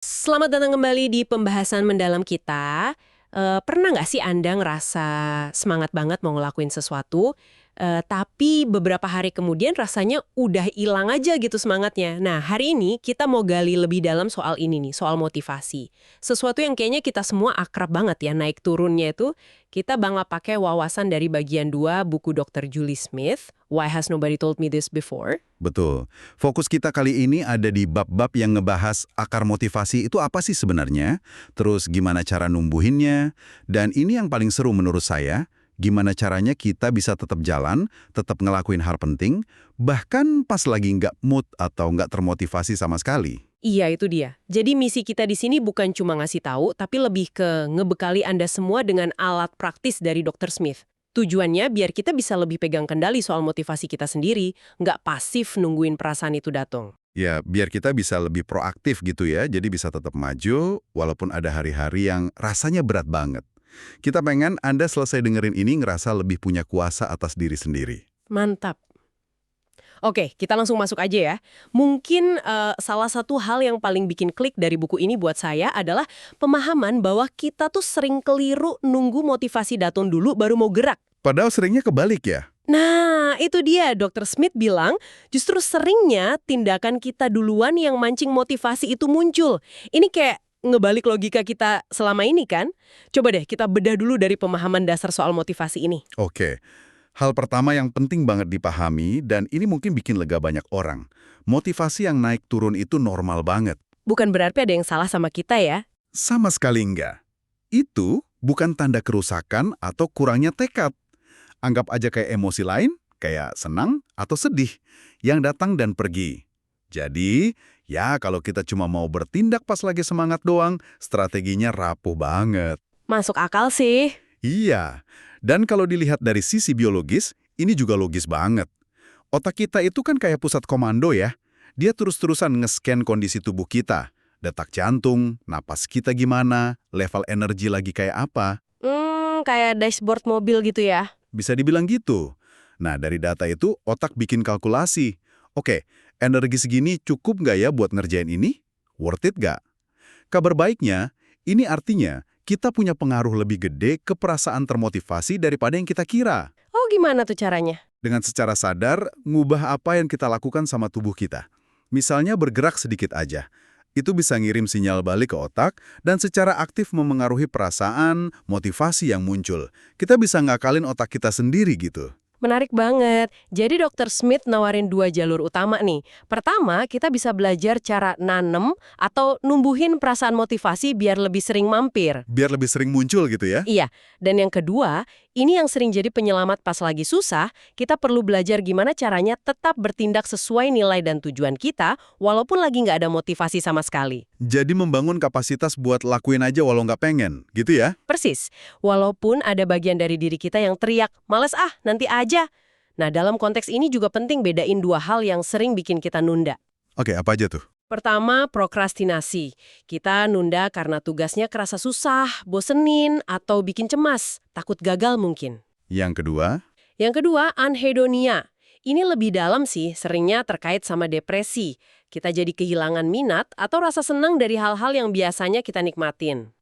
Selamat datang kembali di pembahasan mendalam kita. Pernah nggak sih Anda ngerasa semangat banget mau ngelakuin sesuatu, tapi beberapa hari kemudian rasanya udah hilang aja gitu semangatnya. Nah, hari ini kita mau gali lebih dalam soal ini nih, soal motivasi. Sesuatu yang kayaknya kita semua akrab banget ya, naik turunnya itu kita bangga pakai wawasan dari bagian 2 buku Dr. Julie Smith, Why Has Nobody Told Me This Before? Betul. Fokus kita kali ini ada di bab-bab yang ngebahas akar motivasi itu apa sih sebenarnya, terus gimana cara numbuhinnya, dan ini yang paling seru menurut saya, gimana caranya kita bisa tetap jalan, tetap ngelakuin hal penting, bahkan pas lagi nggak mood atau nggak termotivasi sama sekali. Iya, itu dia. Jadi misi kita di sini bukan cuma ngasih tahu, tapi lebih ke ngebekali Anda semua dengan alat praktis dari Dr. Smith. Tujuannya biar kita bisa lebih pegang kendali soal motivasi kita sendiri, nggak pasif nungguin perasaan itu datang. Ya, biar kita bisa lebih proaktif gitu ya, jadi bisa tetap maju walaupun ada hari-hari yang rasanya berat banget. Kita pengen Anda selesai dengerin ini ngerasa lebih punya kuasa atas diri sendiri. Mantap. Oke, kita langsung masuk aja ya. Mungkin salah satu hal yang paling bikin klik dari buku ini buat saya adalah pemahaman bahwa kita tuh sering keliru nunggu motivasi datang dulu baru mau gerak. Padahal seringnya kebalik ya. Nah, itu dia. Dr. Smith bilang, justru seringnya tindakan kita duluan yang mancing motivasi itu muncul. Ini kayak ngebalik logika kita selama ini kan? Coba deh kita bedah dulu dari pemahaman dasar soal motivasi ini. Oke. Hal pertama yang penting banget dipahami, dan ini mungkin bikin lega banyak orang. Motivasi yang naik turun itu normal banget. Bukan berarti ada yang salah sama kita ya. Sama sekali enggak. Itu bukan tanda kerusakan atau kurangnya tekad. Anggap aja kayak emosi lain, kayak senang atau sedih, yang datang dan pergi. Jadi, ya kalau kita cuma mau bertindak pas lagi semangat doang, strateginya rapuh banget. Masuk akal sih. Iya, dan kalau dilihat dari sisi biologis, ini juga logis banget. Otak kita itu kan kayak pusat komando ya. Dia terus-terusan nge-scan kondisi tubuh kita. Detak jantung, napas kita gimana, level energi lagi kayak apa. Kayak dashboard mobil gitu ya. Bisa dibilang gitu. Nah, dari data itu, otak bikin kalkulasi. Oke, energi segini cukup nggak ya buat ngerjain ini? Worth it nggak? Kabar baiknya, ini artinya kita punya pengaruh lebih gede ke perasaan termotivasi daripada yang kita kira. Oh, gimana tuh caranya? Dengan secara sadar, ngubah apa yang kita lakukan sama tubuh kita. Misalnya bergerak sedikit aja. Itu bisa ngirim sinyal balik ke otak dan secara aktif memengaruhi perasaan, motivasi yang muncul. Kita bisa ngakalin otak kita sendiri gitu. Menarik banget. Jadi Dr. Smith nawarin 2 jalur utama nih. Pertama, kita bisa belajar cara nanem atau numbuhin perasaan motivasi biar lebih sering mampir. Biar lebih sering muncul gitu ya. Iya, dan yang kedua, ini yang sering jadi penyelamat pas lagi susah, kita perlu belajar gimana caranya tetap bertindak sesuai nilai dan tujuan kita, walaupun lagi nggak ada motivasi sama sekali. Jadi membangun kapasitas buat lakuin aja walau nggak pengen, gitu ya? Persis, walaupun ada bagian dari diri kita yang teriak, males ah, nanti aja. Nah, dalam konteks ini juga penting bedain 2 hal yang sering bikin kita nunda. Oke, apa aja tuh? Pertama, prokrastinasi. Kita nunda karena tugasnya kerasa susah, bosenin, atau bikin cemas, takut gagal mungkin. Yang kedua, Yang kedua, anhedonia. Ini lebih dalam sih, seringnya terkait sama depresi. Kita jadi kehilangan minat atau rasa senang dari hal-hal yang biasanya kita nikmatin.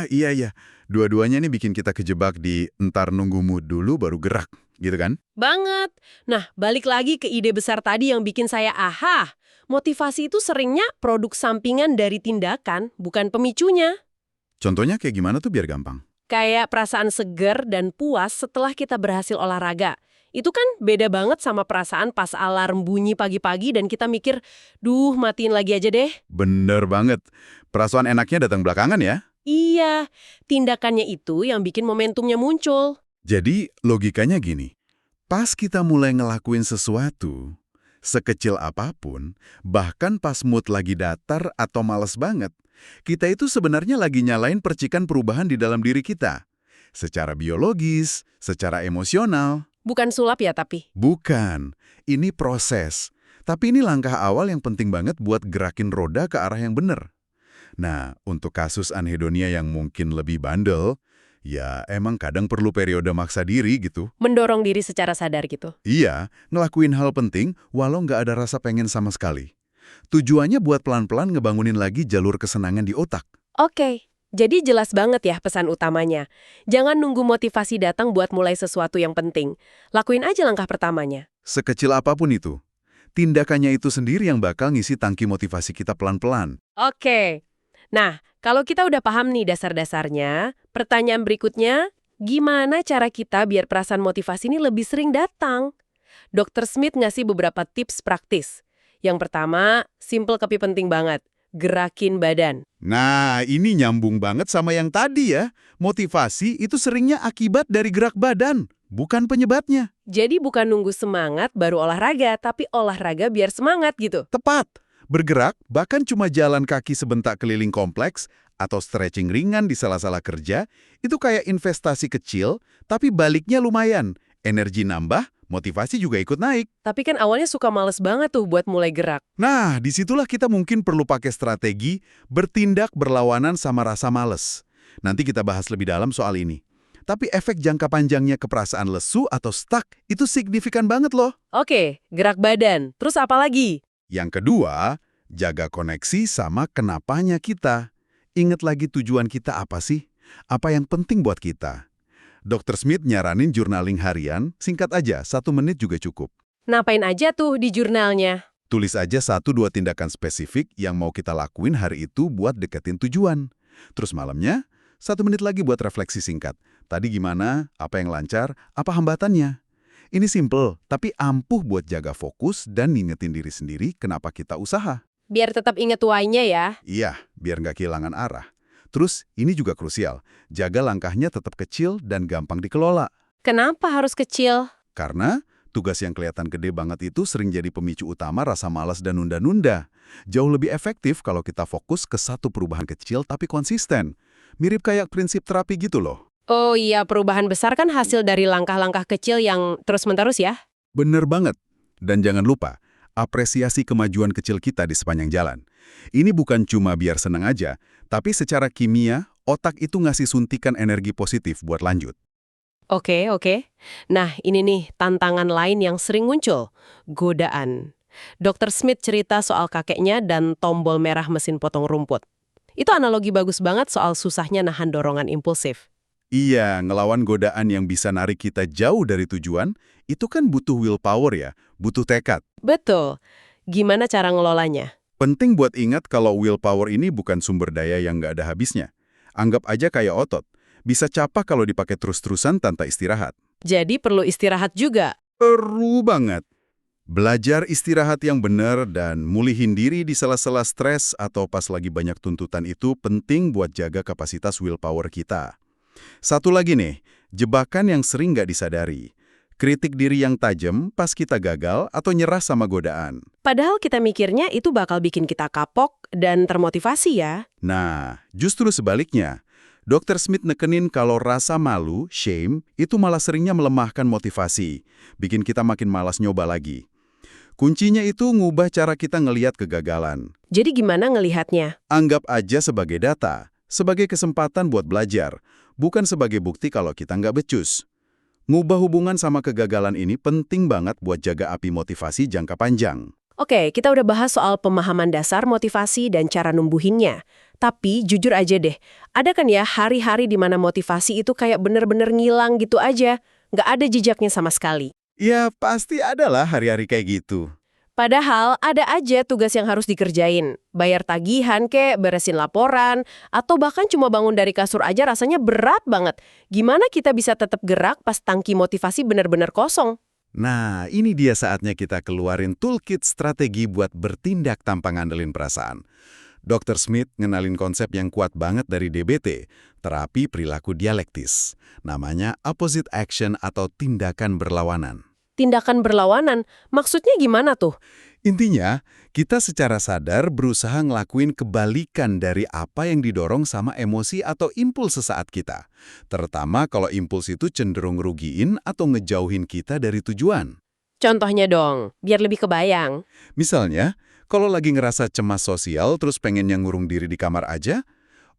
iya. Dua-duanya ini bikin kita kejebak di entar nunggu mood dulu baru gerak, gitu kan? Banget. Nah, balik lagi ke ide besar tadi yang bikin saya aha. Motivasi itu seringnya produk sampingan dari tindakan, bukan pemicunya. Contohnya kayak gimana tuh biar gampang? Kayak perasaan segar dan puas setelah kita berhasil olahraga. Itu kan beda banget sama perasaan pas alarm bunyi pagi-pagi dan kita mikir, duh matiin lagi aja deh. Bener banget. Perasaan enaknya datang belakangan ya. Iya, tindakannya itu yang bikin momentumnya muncul. Jadi logikanya gini, pas kita mulai ngelakuin sesuatu, sekecil apapun, bahkan pas mood lagi datar atau males banget, kita itu sebenarnya lagi nyalain percikan perubahan di dalam diri kita. Secara biologis, secara emosional. Bukan sulap ya tapi. Bukan, ini proses. Tapi ini langkah awal yang penting banget buat gerakin roda ke arah yang bener. Nah, untuk kasus anhedonia yang mungkin lebih bandel, ya emang kadang perlu periode maksa diri gitu. Mendorong diri secara sadar gitu. Iya, ngelakuin hal penting walau nggak ada rasa pengen sama sekali. Tujuannya buat pelan-pelan ngebangunin lagi jalur kesenangan di otak. Oke, jadi jelas banget ya pesan utamanya. Jangan nunggu motivasi datang buat mulai sesuatu yang penting. Lakuin aja langkah pertamanya. Sekecil apapun itu, tindakannya itu sendiri yang bakal ngisi tangki motivasi kita pelan-pelan. Oke. Nah, kalau kita udah paham nih dasar-dasarnya, pertanyaan berikutnya, gimana cara kita biar perasaan motivasi ini lebih sering datang? Dr. Smith ngasih beberapa tips praktis. Yang pertama, simple tapi penting banget. Gerakin badan. Nah, ini nyambung banget sama yang tadi ya. Motivasi itu seringnya akibat dari gerak badan, bukan penyebabnya. Jadi bukan nunggu semangat baru olahraga, tapi olahraga biar semangat gitu. Tepat. Bergerak, bahkan cuma jalan kaki sebentar keliling kompleks, atau stretching ringan di sela-sela kerja, itu kayak investasi kecil, tapi baliknya lumayan. Energi nambah, motivasi juga ikut naik. Tapi kan awalnya suka males banget tuh buat mulai gerak. Nah, disitulah kita mungkin perlu pakai strategi bertindak berlawanan sama rasa males. Nanti kita bahas lebih dalam soal ini. Tapi efek jangka panjangnya ke perasaan lesu atau stuck itu signifikan banget loh. Oke, gerak badan. Terus apa lagi? Yang kedua, jaga koneksi sama kenapanya kita. Ingat lagi tujuan kita apa sih? Apa yang penting buat kita? Dr. Smith nyaranin journaling harian, singkat aja, 1 menit juga cukup. Ngapain aja tuh di jurnalnya? Tulis aja 1-2 tindakan spesifik yang mau kita lakuin hari itu buat deketin tujuan. Terus malamnya, 1 menit lagi buat refleksi singkat. Tadi gimana, apa yang lancar, apa hambatannya. Ini simple, tapi ampuh buat jaga fokus dan ngingetin diri sendiri kenapa kita usaha. Biar tetap inget why-nya ya. Iya, biar nggak kehilangan arah. Terus, ini juga krusial. Jaga langkahnya tetap kecil dan gampang dikelola. Kenapa harus kecil? Karena tugas yang kelihatan gede banget itu sering jadi pemicu utama rasa malas dan nunda-nunda. Jauh lebih efektif kalau kita fokus ke satu perubahan kecil tapi konsisten. Mirip kayak prinsip terapi gitu loh. Oh iya, perubahan besar kan hasil dari langkah-langkah kecil yang terus-menerus ya? Bener banget. Dan jangan lupa, apresiasi kemajuan kecil kita di sepanjang jalan. Ini bukan cuma biar senang aja, tapi secara kimia, otak itu ngasih suntikan energi positif buat lanjut. Oke. Nah, ini nih tantangan lain yang sering muncul. Godaan. Dr. Smith cerita soal kakeknya dan tombol merah mesin potong rumput. Itu analogi bagus banget soal susahnya nahan dorongan impulsif. Iya, ngelawan godaan yang bisa narik kita jauh dari tujuan, itu kan butuh willpower ya, butuh tekad. Betul. Gimana cara ngelolanya? Penting buat ingat kalau willpower ini bukan sumber daya yang nggak ada habisnya. Anggap aja kayak otot. Bisa capek kalau dipakai terus-terusan tanpa istirahat. Jadi perlu istirahat juga. Perlu banget. Belajar istirahat yang benar dan mulihin diri di sela-sela stres atau pas lagi banyak tuntutan itu penting buat jaga kapasitas willpower kita. Satu lagi nih, jebakan yang sering nggak disadari. Kritik diri yang tajam pas kita gagal atau nyerah sama godaan. Padahal kita mikirnya itu bakal bikin kita kapok dan termotivasi ya. Nah, justru sebaliknya. Dr. Smith nekenin kalau rasa malu, shame, itu malah seringnya melemahkan motivasi. Bikin kita makin malas nyoba lagi. Kuncinya itu ngubah cara kita ngelihat kegagalan. Jadi gimana ngelihatnya? Anggap aja sebagai data, sebagai kesempatan buat belajar, bukan sebagai bukti kalau kita nggak becus. Ngubah hubungan sama kegagalan ini penting banget buat jaga api motivasi jangka panjang. Oke, kita udah bahas soal pemahaman dasar motivasi dan cara numbuhinnya. Tapi jujur aja deh, ada kan ya hari-hari di mana motivasi itu kayak bener-bener ngilang gitu aja. Nggak ada jejaknya sama sekali. Ya, pasti adalah hari-hari kayak gitu. Padahal ada aja tugas yang harus dikerjain. Bayar tagihan kek, beresin laporan, atau bahkan cuma bangun dari kasur aja rasanya berat banget. Gimana kita bisa tetap gerak pas tangki motivasi benar-benar kosong? Nah, ini dia saatnya kita keluarin toolkit strategi buat bertindak tanpa ngandelin perasaan. Dr. Smith ngenalin konsep yang kuat banget dari DBT, terapi perilaku dialektis. Namanya opposite action atau tindakan berlawanan. Tindakan berlawanan, maksudnya gimana tuh? Intinya, kita secara sadar berusaha ngelakuin kebalikan dari apa yang didorong sama emosi atau impuls sesaat kita. Terutama kalau impuls itu cenderung ngerugiin atau ngejauhin kita dari tujuan. Contohnya dong, biar lebih kebayang. Misalnya, kalau lagi ngerasa cemas sosial terus pengen yang ngurung diri di kamar aja,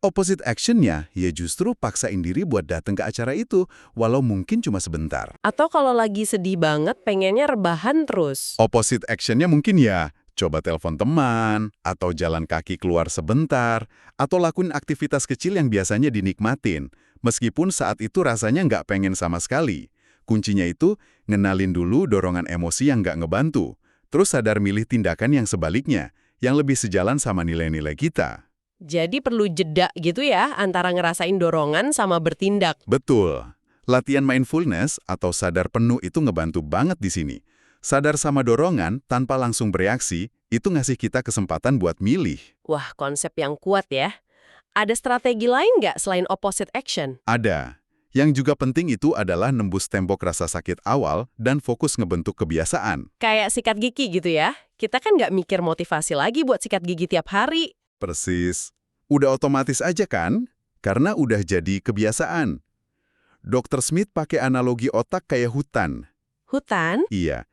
opposite action-nya ya justru paksain diri buat datang ke acara itu, walau mungkin cuma sebentar. Atau kalau lagi sedih banget pengennya rebahan terus. Opposite action-nya mungkin ya, Coba telepon teman, atau jalan kaki keluar sebentar, atau lakuin aktivitas kecil yang biasanya dinikmatin, meskipun saat itu rasanya nggak pengen sama sekali. Kuncinya itu, ngenalin dulu dorongan emosi yang nggak ngebantu, terus sadar milih tindakan yang sebaliknya, yang lebih sejalan sama nilai-nilai kita. Jadi perlu jeda gitu ya, antara ngerasain dorongan sama bertindak. Betul. Latihan mindfulness atau sadar penuh itu ngebantu banget di sini. Sadar sama dorongan tanpa langsung bereaksi, itu ngasih kita kesempatan buat milih. Wah, konsep yang kuat ya. Ada strategi lain nggak selain opposite action? Ada. Yang juga penting itu adalah nembus tembok rasa sakit awal dan fokus ngebentuk kebiasaan. Kayak sikat gigi gitu ya. Kita kan nggak mikir motivasi lagi buat sikat gigi tiap hari. Persis. Udah otomatis aja kan? Karena udah jadi kebiasaan. Dr. Smith pakai analogi otak kayak hutan. Hutan? Iya.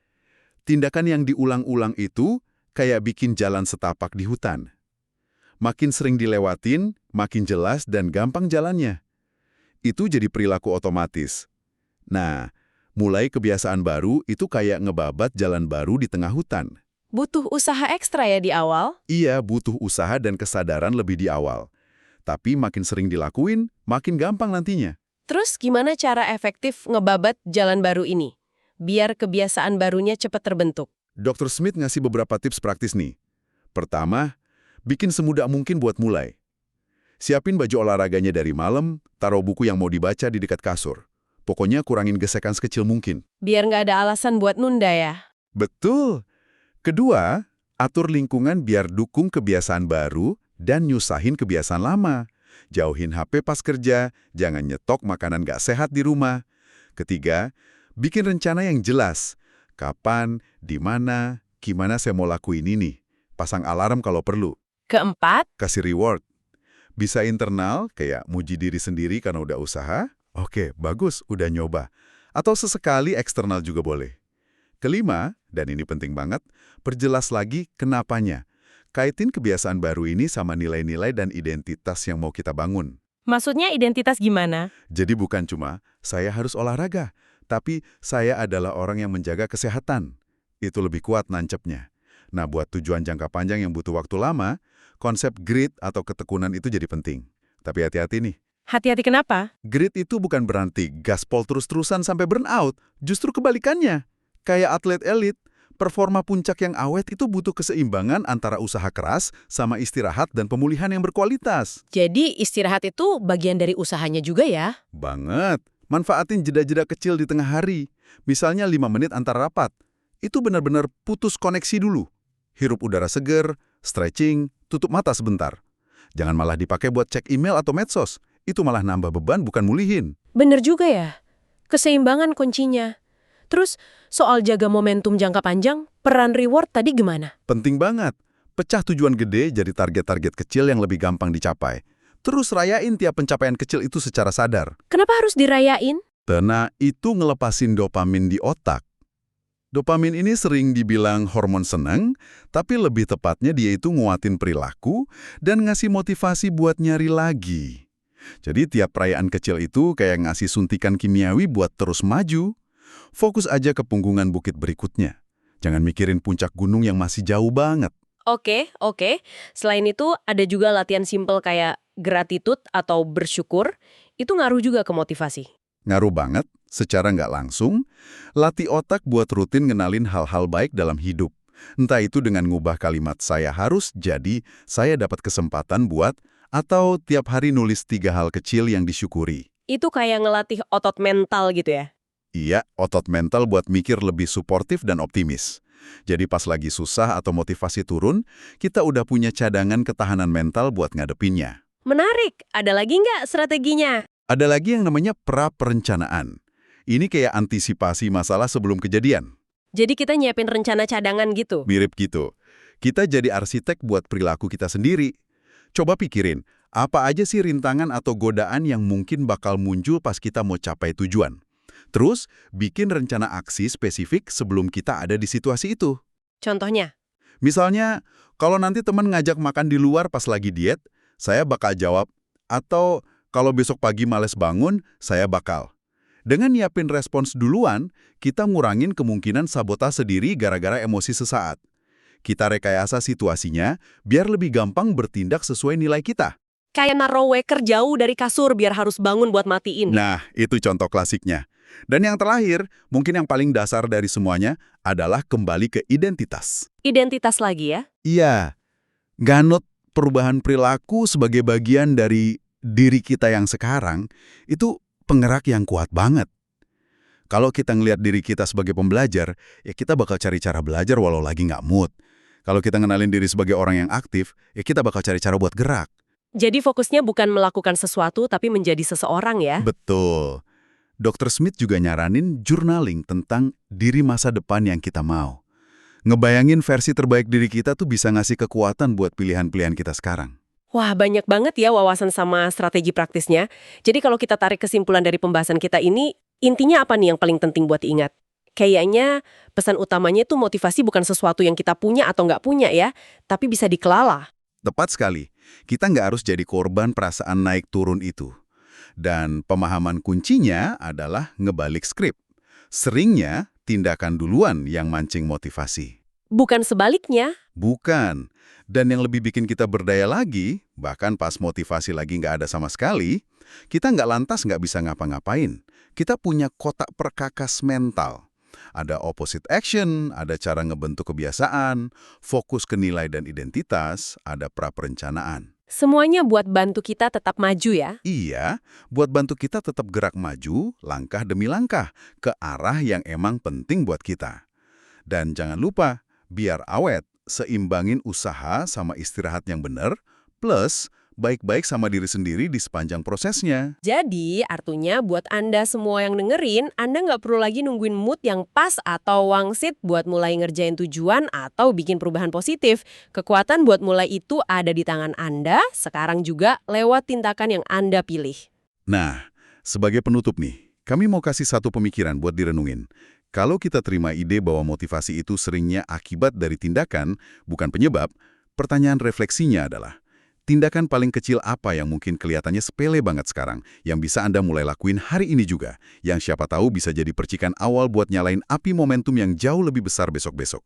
Tindakan yang diulang-ulang itu kayak bikin jalan setapak di hutan. Makin sering dilewatin, makin jelas dan gampang jalannya. Itu jadi perilaku otomatis. Nah, mulai kebiasaan baru itu kayak ngebabat jalan baru di tengah hutan. Butuh usaha ekstra ya di awal? Iya, butuh usaha dan kesadaran lebih di awal. Tapi makin sering dilakuin, makin gampang nantinya. Terus gimana cara efektif ngebabat jalan baru ini? Biar kebiasaan barunya cepat terbentuk. Dr. Smith ngasih beberapa tips praktis nih. Pertama, bikin semudah mungkin buat mulai. Siapin baju olahraganya dari malam, taruh buku yang mau dibaca di dekat kasur. Pokoknya kurangin gesekan sekecil mungkin. Biar nggak ada alasan buat nunda ya. Betul. Kedua, atur lingkungan biar dukung kebiasaan baru dan nyusahin kebiasaan lama. Jauhin HP pas kerja, jangan nyetok makanan nggak sehat di rumah. Ketiga, bikin rencana yang jelas. Kapan, di mana, gimana saya mau lakuin ini. Pasang alarm kalau perlu. Keempat, Kasih reward. Bisa internal, kayak muji diri sendiri karena udah usaha. Oke, bagus, udah nyoba. Atau sesekali eksternal juga boleh. Kelima, dan ini penting banget, perjelas lagi kenapanya. Kaitin kebiasaan baru ini sama nilai-nilai dan identitas yang mau kita bangun. maksudnya identitas gimana? Jadi bukan cuma, saya harus olahraga, tapi saya adalah orang yang menjaga kesehatan. Itu lebih kuat nancepnya. Nah, buat tujuan jangka panjang yang butuh waktu lama, konsep grit atau ketekunan itu jadi penting. Tapi hati-hati nih. Hati-hati kenapa? Grit itu bukan berarti gaspol terus-terusan sampai burnout. Justru kebalikannya. Kayak atlet elit, performa puncak yang awet itu butuh keseimbangan antara usaha keras sama istirahat dan pemulihan yang berkualitas. Jadi istirahat itu bagian dari usahanya juga ya? Banget. Manfaatin jeda-jeda kecil di tengah hari. Misalnya 5 menit antar rapat. Itu benar-benar putus koneksi dulu. Hirup udara seger, stretching, tutup mata sebentar. Jangan malah dipakai buat cek email atau medsos. Itu malah nambah beban bukan mulihin. Bener juga ya. Keseimbangan kuncinya. Terus soal jaga momentum jangka panjang, peran reward tadi gimana? Penting banget. Pecah tujuan gede jadi target-target kecil yang lebih gampang dicapai. Terus rayain tiap pencapaian kecil itu secara sadar. Kenapa harus dirayain? Karena itu ngelepasin dopamin di otak. Dopamin ini sering dibilang hormon senang, tapi lebih tepatnya dia itu nguatin perilaku dan ngasih motivasi buat nyari lagi. Jadi tiap perayaan kecil itu kayak ngasih suntikan kimiawi buat terus maju. Fokus aja ke punggungan bukit berikutnya. Jangan mikirin puncak gunung yang masih jauh banget. Oke. Selain itu, ada juga latihan simpel kayak gratitude atau bersyukur. Itu ngaruh juga ke motivasi. Ngaruh banget, secara nggak langsung, latih otak buat rutin ngenalin hal-hal baik dalam hidup. Entah itu dengan ngubah kalimat saya harus jadi saya dapat kesempatan buat, atau tiap hari nulis 3 hal kecil yang disyukuri. Itu kayak ngelatih otot mental gitu ya? Iya, otot mental buat mikir lebih suportif dan optimis. Jadi pas lagi susah atau motivasi turun, kita udah punya cadangan ketahanan mental buat ngadepinnya. Menarik. Ada lagi nggak strateginya? Ada lagi yang namanya pra-perencanaan. Ini kayak antisipasi masalah sebelum kejadian. Jadi kita nyiapin rencana cadangan gitu? Mirip gitu. Kita jadi arsitek buat perilaku kita sendiri. Coba pikirin, apa aja sih rintangan atau godaan yang mungkin bakal muncul pas kita mau capai tujuan? Terus, bikin rencana aksi spesifik sebelum kita ada di situasi itu. Contohnya? Misalnya, kalau nanti teman ngajak makan di luar pas lagi diet, saya bakal jawab, atau kalau besok pagi males bangun, saya bakal. Dengan nyiapin respons duluan, kita ngurangin kemungkinan sabotase diri gara-gara emosi sesaat. Kita rekayasa situasinya biar lebih gampang bertindak sesuai nilai kita. Kayak naruh waker jauh dari kasur biar harus bangun buat matiin. Nah, itu contoh klasiknya. Dan yang terakhir, mungkin yang paling dasar dari semuanya adalah kembali ke identitas. Identitas lagi ya? Iya, ganut perubahan perilaku sebagai bagian dari diri kita yang sekarang, itu penggerak yang kuat banget. Kalau kita ngelihat diri kita sebagai pembelajar, ya kita bakal cari cara belajar walau lagi nggak mood. Kalau kita ngenalin diri sebagai orang yang aktif, ya kita bakal cari cara buat gerak. Jadi fokusnya bukan melakukan sesuatu tapi menjadi seseorang ya? Betul. Dr. Smith juga nyaranin journaling tentang diri masa depan yang kita mau. Ngebayangin versi terbaik diri kita tuh bisa ngasih kekuatan buat pilihan-pilihan kita sekarang. Wah, banyak banget ya wawasan sama strategi praktisnya. Jadi kalau kita tarik kesimpulan dari pembahasan kita ini, intinya apa nih yang paling penting buat diingat? Kayaknya pesan utamanya itu motivasi bukan sesuatu yang kita punya atau nggak punya ya, tapi bisa dikelola. Tepat sekali. Kita nggak harus jadi korban perasaan naik turun itu. Dan pemahaman kuncinya adalah ngebalik skrip. Seringnya, tindakan duluan yang mancing motivasi. Bukan sebaliknya. Bukan. Dan yang lebih bikin kita berdaya lagi, bahkan pas motivasi lagi nggak ada sama sekali, kita nggak lantas nggak bisa ngapa-ngapain. Kita punya kotak perkakas mental. Ada opposite action, ada cara ngebentuk kebiasaan, fokus ke nilai dan identitas, ada pra-perencanaan. Semuanya buat bantu kita tetap maju ya. Iya, buat bantu kita tetap gerak maju, langkah demi langkah, ke arah yang emang penting buat kita. Dan jangan lupa, biar awet, seimbangin usaha sama istirahat yang benar, plus baik-baik sama diri sendiri di sepanjang prosesnya. Jadi, artinya buat Anda semua yang dengerin, Anda nggak perlu lagi nungguin mood yang pas atau wangsit buat mulai ngerjain tujuan atau bikin perubahan positif. Kekuatan buat mulai itu ada di tangan Anda, sekarang juga lewat tindakan yang Anda pilih. Nah, sebagai penutup nih, kami mau kasih satu pemikiran buat direnungin. Kalau kita terima ide bahwa motivasi itu seringnya akibat dari tindakan, bukan penyebab, pertanyaan refleksinya adalah, tindakan paling kecil apa yang mungkin kelihatannya sepele banget sekarang, yang bisa Anda mulai lakuin hari ini juga, yang siapa tahu bisa jadi percikan awal buat nyalain api momentum yang jauh lebih besar besok-besok.